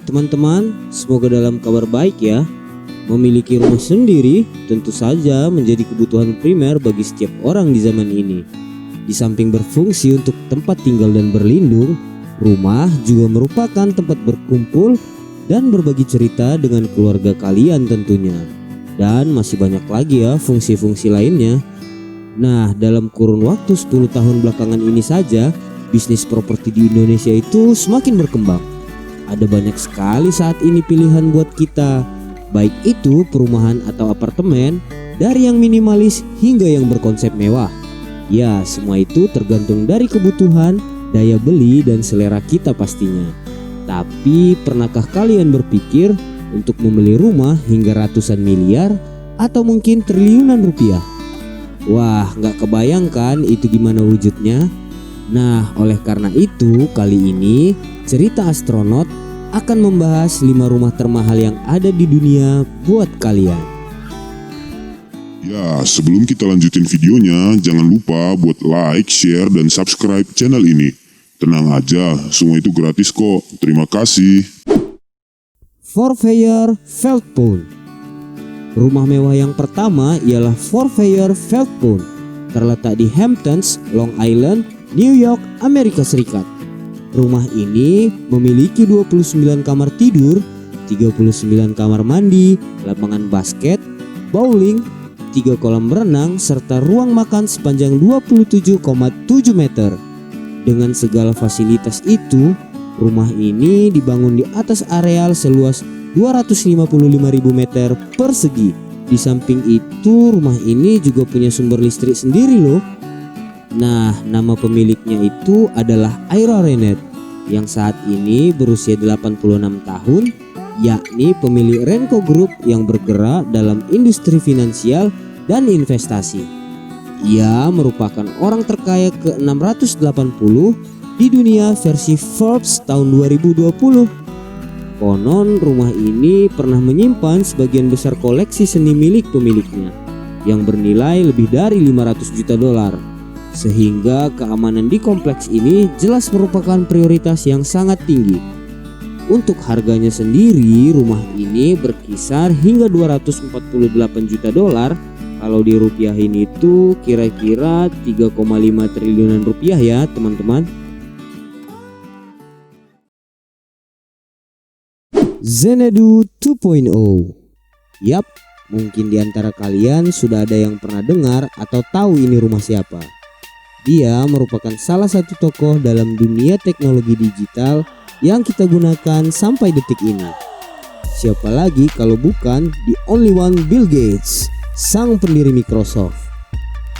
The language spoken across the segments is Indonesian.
teman-teman, semoga dalam kabar baik ya. Memiliki rumah sendiri tentu saja menjadi kebutuhan primer bagi setiap orang di zaman ini. Di samping berfungsi untuk tempat tinggal dan berlindung, rumah juga merupakan tempat berkumpul dan berbagi cerita dengan keluarga kalian tentunya. Dan masih banyak lagi ya fungsi-fungsi lainnya. Nah, dalam kurun waktu 10 tahun belakangan ini saja, bisnis properti di Indonesia itu semakin berkembang. Ada banyak sekali saat ini pilihan buat kita, baik itu perumahan atau apartemen, dari yang minimalis hingga yang berkonsep mewah. Ya, semua itu tergantung dari kebutuhan, daya beli, dan selera kita pastinya. Tapi pernahkah kalian berpikir untuk membeli rumah hingga ratusan miliar atau mungkin triliunan rupiah? Wah, gak kebayangkan itu gimana wujudnya? Nah, oleh karena itu kali ini cerita astronot akan membahas 5 rumah termahal yang ada di dunia buat kalian. Ya, sebelum kita lanjutin videonya, jangan lupa buat like, share, dan subscribe channel ini. Tenang aja, semua itu gratis kok. Terima kasih. Fourveyor Veldpont. Rumah mewah yang pertama ialah Fourveyor Veldpont, terletak di Hamptons, Long Island, New York, Amerika Serikat. Rumah ini memiliki 29 kamar tidur, 39 kamar mandi, lapangan basket, bowling, 3 kolam renang, serta ruang makan sepanjang 27,7 meter. Dengan segala fasilitas itu, rumah ini dibangun di atas areal seluas 255.000 meter persegi. Di samping itu, rumah ini juga punya sumber listrik sendiri loh. Nah, nama pemiliknya itu adalah Ira Rennert yang saat ini berusia 86 tahun, yakni pemilik Renko Group yang bergerak dalam industri finansial dan investasi. Ia merupakan orang terkaya ke-680 di dunia versi Forbes tahun 2020. Konon rumah ini pernah menyimpan sebagian besar koleksi seni milik pemiliknya yang bernilai lebih dari 500 juta dolar. Sehingga keamanan di kompleks ini jelas merupakan prioritas yang sangat tinggi. Untuk harganya sendiri, rumah ini berkisar hingga 248 juta dolar. Kalau dirupiahin itu kira-kira 3,5 triliunan rupiah ya teman-teman. Xanadu 2.0. Yap, mungkin di antara kalian sudah ada yang pernah dengar atau tahu ini rumah siapa. Dia merupakan salah satu tokoh dalam dunia teknologi digital yang kita gunakan sampai detik ini. Siapa lagi kalau bukan the only one Bill Gates, sang pendiri Microsoft.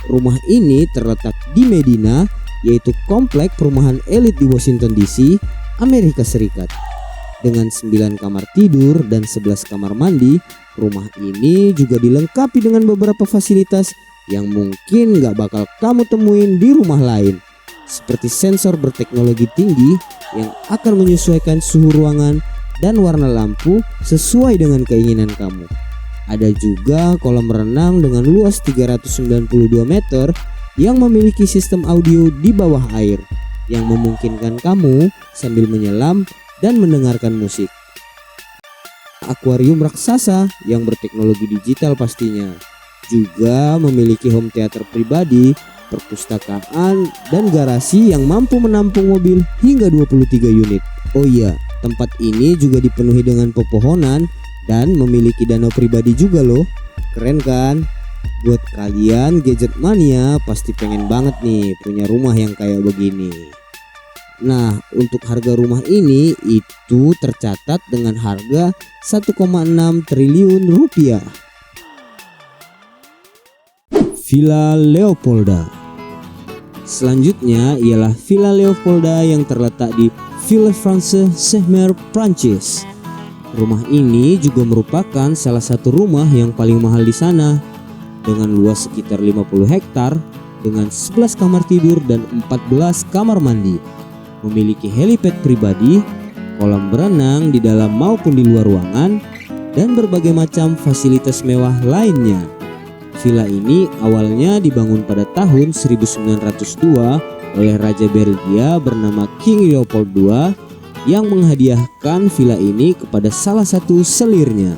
Rumah ini terletak di Medina, yaitu komplek perumahan elit di Washington DC, Amerika Serikat. Dengan 9 kamar tidur dan 11 kamar mandi, rumah ini juga dilengkapi dengan beberapa fasilitas yang mungkin gak bakal kamu temuin di rumah lain, seperti sensor berteknologi tinggi yang akan menyesuaikan suhu ruangan dan warna lampu sesuai dengan keinginan kamu. Ada juga kolam renang dengan luas 392 meter yang memiliki sistem audio di bawah air yang memungkinkan kamu sambil menyelam dan mendengarkan musik. Akuarium raksasa yang berteknologi digital pastinya. Juga memiliki home theater pribadi, perpustakaan, dan garasi yang mampu menampung mobil hingga 23 unit. Oh iya, tempat ini juga dipenuhi dengan pepohonan dan memiliki danau pribadi juga loh. Keren kan? Buat kalian gadget mania pasti pengen banget nih punya rumah yang kayak begini. Nah, untuk harga rumah ini itu tercatat dengan harga 1,6 triliun rupiah. Villa Leopolda. Selanjutnya ialah Villa Leopolda yang terletak di Villefranche-sur-Mer, Prancis. Rumah ini juga merupakan salah satu rumah yang paling mahal di sana, dengan luas sekitar 50 hektar, dengan 11 kamar tidur dan 14 kamar mandi. Memiliki helipad pribadi, kolam berenang di dalam maupun di luar ruangan, dan berbagai macam fasilitas mewah lainnya. Villa ini awalnya dibangun pada tahun 1902 oleh Raja Belgia bernama King Leopold II yang menghadiahkan villa ini kepada salah satu selirnya.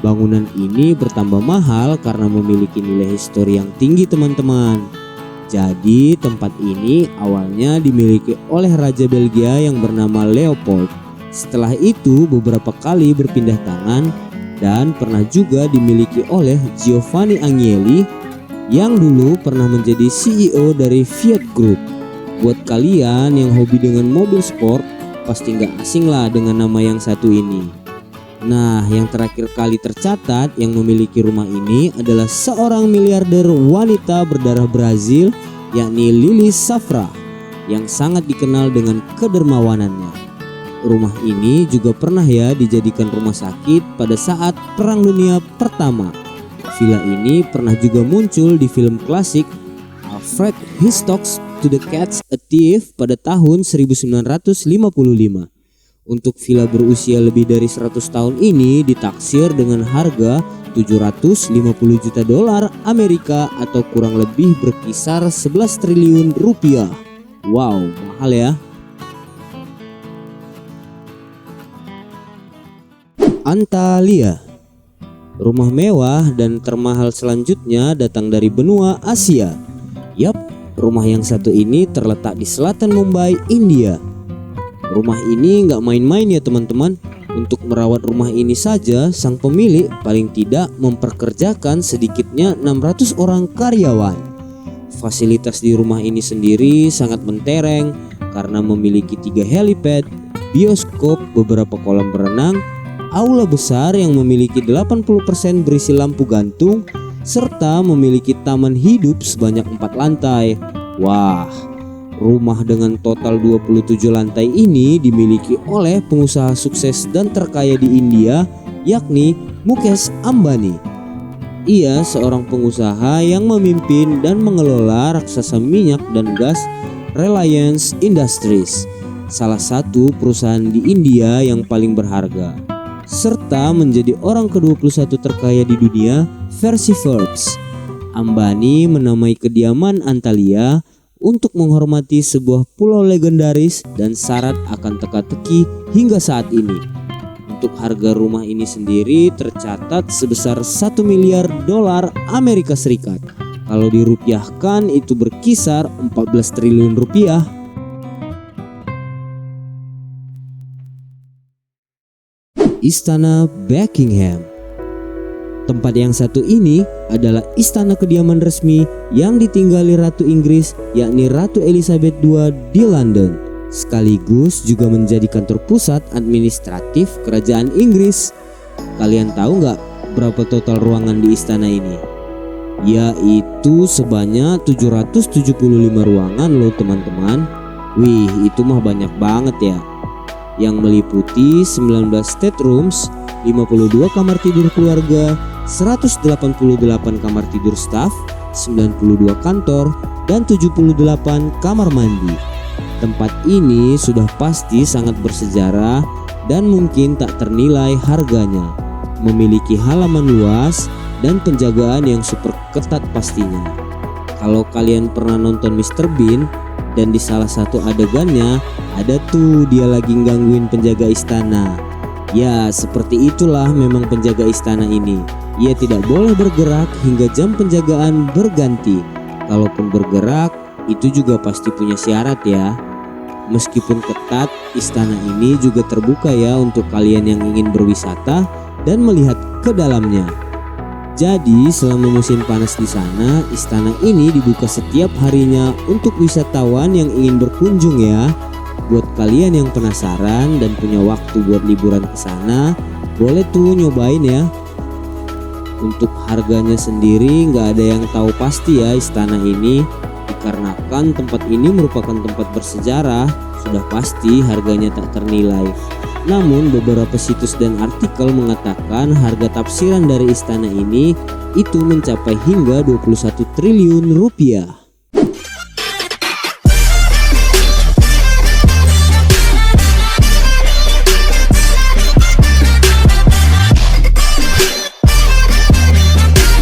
Bangunan ini bertambah mahal karena memiliki nilai histori yang tinggi teman-teman. Jadi tempat ini awalnya dimiliki oleh Raja Belgia yang bernama Leopold. Setelah itu beberapa kali berpindah tangan dan pernah juga dimiliki oleh Giovanni Agnelli yang dulu pernah menjadi CEO dari Fiat Group. Buat kalian yang hobi dengan mobil sport, pasti nggak asing lah dengan nama yang satu ini. Nah, yang terakhir kali tercatat yang memiliki rumah ini adalah seorang miliarder wanita berdarah Brazil, yakni Lili Safra, yang sangat dikenal dengan kedermawanannya. Rumah ini juga pernah ya dijadikan rumah sakit pada saat Perang Dunia Pertama. Villa ini pernah juga muncul di film klasik Alfred Hitchcock's To the Cat's a Thief pada tahun 1955. Untuk villa berusia lebih dari 100 tahun ini ditaksir dengan harga 750 juta dolar Amerika atau kurang lebih berkisar 11 triliun rupiah. Wow, mahal ya. Antalya, rumah mewah dan termahal selanjutnya datang dari benua Asia. Yap, rumah yang satu ini terletak di selatan Mumbai, India. Rumah ini nggak main-main ya teman-teman. Untuk merawat rumah ini saja sang pemilik paling tidak memperkerjakan sedikitnya 600 orang karyawan. Fasilitas di rumah ini sendiri sangat mentereng karena memiliki 3 helipad, bioskop, beberapa kolam berenang, aula besar yang memiliki 80% berisi lampu gantung, serta memiliki taman hidup sebanyak 4 lantai. Wah, rumah dengan total 27 lantai ini dimiliki oleh pengusaha sukses dan terkaya di India, yakni Mukesh Ambani. Ia seorang pengusaha yang memimpin dan mengelola raksasa minyak dan gas Reliance Industries, salah satu perusahaan di India yang paling berharga, serta menjadi orang ke-21 terkaya di dunia versi Forbes. Ambani menamai kediaman Antalya untuk menghormati sebuah pulau legendaris dan syarat akan teka-teki hingga saat ini. Untuk harga rumah ini sendiri tercatat sebesar 1 miliar dolar Amerika Serikat. Kalau dirupiahkan itu berkisar 14 triliun rupiah. Istana Buckingham. Tempat yang satu ini adalah istana kediaman resmi yang ditinggali Ratu Inggris, yakni Ratu Elizabeth II di London, sekaligus juga menjadi kantor pusat administratif kerajaan Inggris. Kalian tahu nggak berapa total ruangan di istana ini? Yaitu sebanyak 775 ruangan loh teman-teman. Wih, itu mah banyak banget ya. Yang meliputi 19 staterooms, 52 kamar tidur keluarga, 188 kamar tidur staf, 92 kantor, dan 78 kamar mandi. Tempat ini sudah pasti sangat bersejarah dan mungkin tak ternilai harganya. Memiliki halaman luas dan penjagaan yang super ketat pastinya. Kalau kalian pernah nonton Mr. Bean dan di salah satu adegannya ada tuh dia lagi gangguin penjaga istana. Ya, seperti itulah memang penjaga istana ini. Ia tidak boleh bergerak hingga jam penjagaan berganti. Kalaupun bergerak, itu juga pasti punya syarat ya. Meskipun ketat, istana ini juga terbuka ya untuk kalian yang ingin berwisata dan melihat ke dalamnya. Jadi selama musim panas di sana, istana ini dibuka setiap harinya untuk wisatawan yang ingin berkunjung ya. Buat kalian yang penasaran dan punya waktu buat liburan ke sana, boleh tuh nyobain ya. Untuk harganya sendiri nggak ada yang tahu pasti ya istana ini, dikarenakan tempat ini merupakan tempat bersejarah, sudah pasti harganya tak ternilai. Namun beberapa situs dan artikel mengatakan harga tafsiran dari istana ini itu mencapai hingga 21 triliun rupiah.